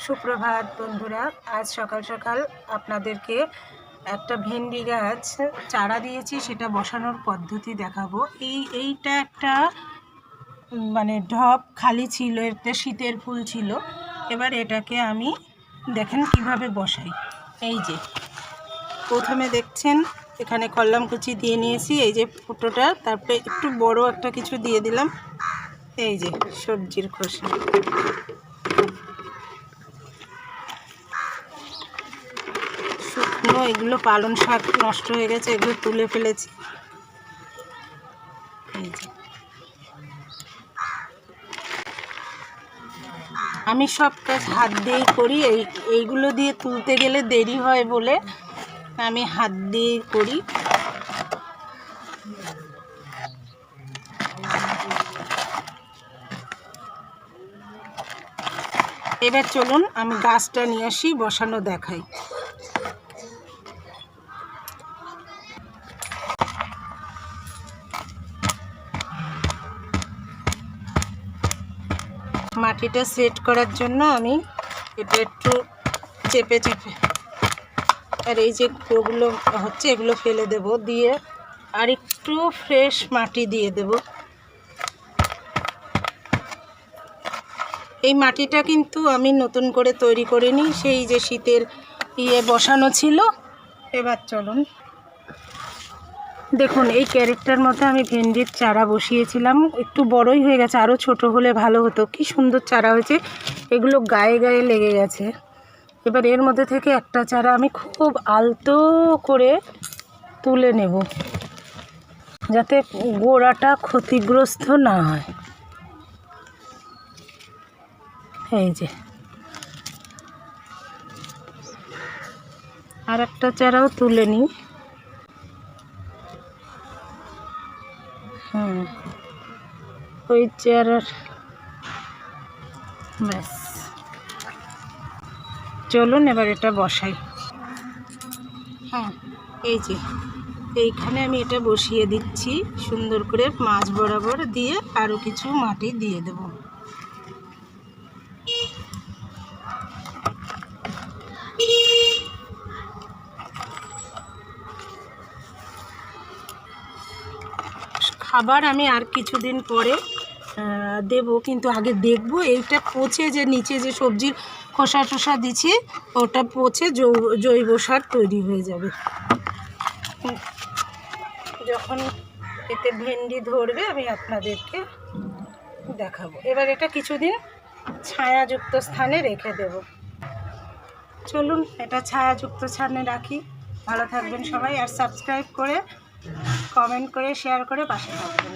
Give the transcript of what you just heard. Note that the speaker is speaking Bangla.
সুপ্রভাত বন্ধুরা, আজ সকাল সকাল আপনাদেরকে একটা ভেন্ডি গাছ চারা দিয়েছি, সেটা বসানোর পদ্ধতি দেখাবো। এইটা একটা মানে ঢপ খালি ছিল, একটা শীতের ফুল ছিল। এবার এটাকে আমি দেখেন কিভাবে বসাই। এই যে প্রথমে দেখছেন এখানে কল্লাম কুচি দিয়ে নিয়েছি, এই যে ফুটোটা, তারপরে একটু বড় একটা কিছু দিয়ে দিলাম, এই যে সবজির খোসা। শুকনো এগুলো পালং শাক নষ্ট হয়ে গেছে, এগুলো তুলে ফেলেছি। এই যে আমি সব কাজ হাত দিয়েই করি, এইগুলো দিয়ে তুলতে গেলে দেরি হয় বলে আমি হাত দিয়েই করি। এবার চলুন আমি গাছটা নিয়ে আসি, বসানো দেখাই। মাটিটা সেট করার জন্য আমি এটা একটু চেপে চেপে, আর এই যে ওগুলো হচ্ছে এগুলো ফেলে দেব, দিয়ে আর একটু ফ্রেশ মাটি দিয়ে দেব। এই মাটিটা কিন্তু আমি নতুন করে তৈরি করিনি, সেই যে শীতের বসানো ছিল। এবার চলুন দেখুন, এই ক্যারেটটার মতো আমি ভেন্ডির চারা বসিয়েছিলাম, একটু বড়ই হয়ে গেছে, আরও ছোট হলে ভালো হতো। কি সুন্দর চারা হয়েছে, এগুলো গায়ে গায়ে লেগে গেছে। এবার এর মধ্যে থেকে একটা চারা আমি খুব আলতো করে তুলে নেব, যাতে গোড়াটা ক্ষতিগ্রস্ত না হয়। এই যে আর একটা চারাও তুলে নিই। ওই চারার ব্যাস, চলুন এবার এটা বসাই। এই যে এইখানে আমি এটা বসিয়ে দিচ্ছি, সুন্দর করে মাঝ বরাবর দিয়ে আরও কিছু মাটি দিয়ে দেব। খাবার আমি আর কিছুদিন পরে দেব, কিন্তু আগে দেখব এইটা পচে, যে নিচে যে সবজির খোসা টোসা দিচ্ছি ওটা পচে জৈব সার তৈরি হয়ে যাবে। যখন এতে ভেন্ডি ধরবে আমি আপনাদেরকে দেখাবো। এবার এটা কিছুদিন ছায়াযুক্ত স্থানে রেখে দেব। চলুন এটা ছায়াযুক্ত স্থানে রাখি। ভালো থাকবেন সবাই, আর সাবস্ক্রাইব করে, কমেন্ট করে, শেয়ার করে পাশে থাকবেন।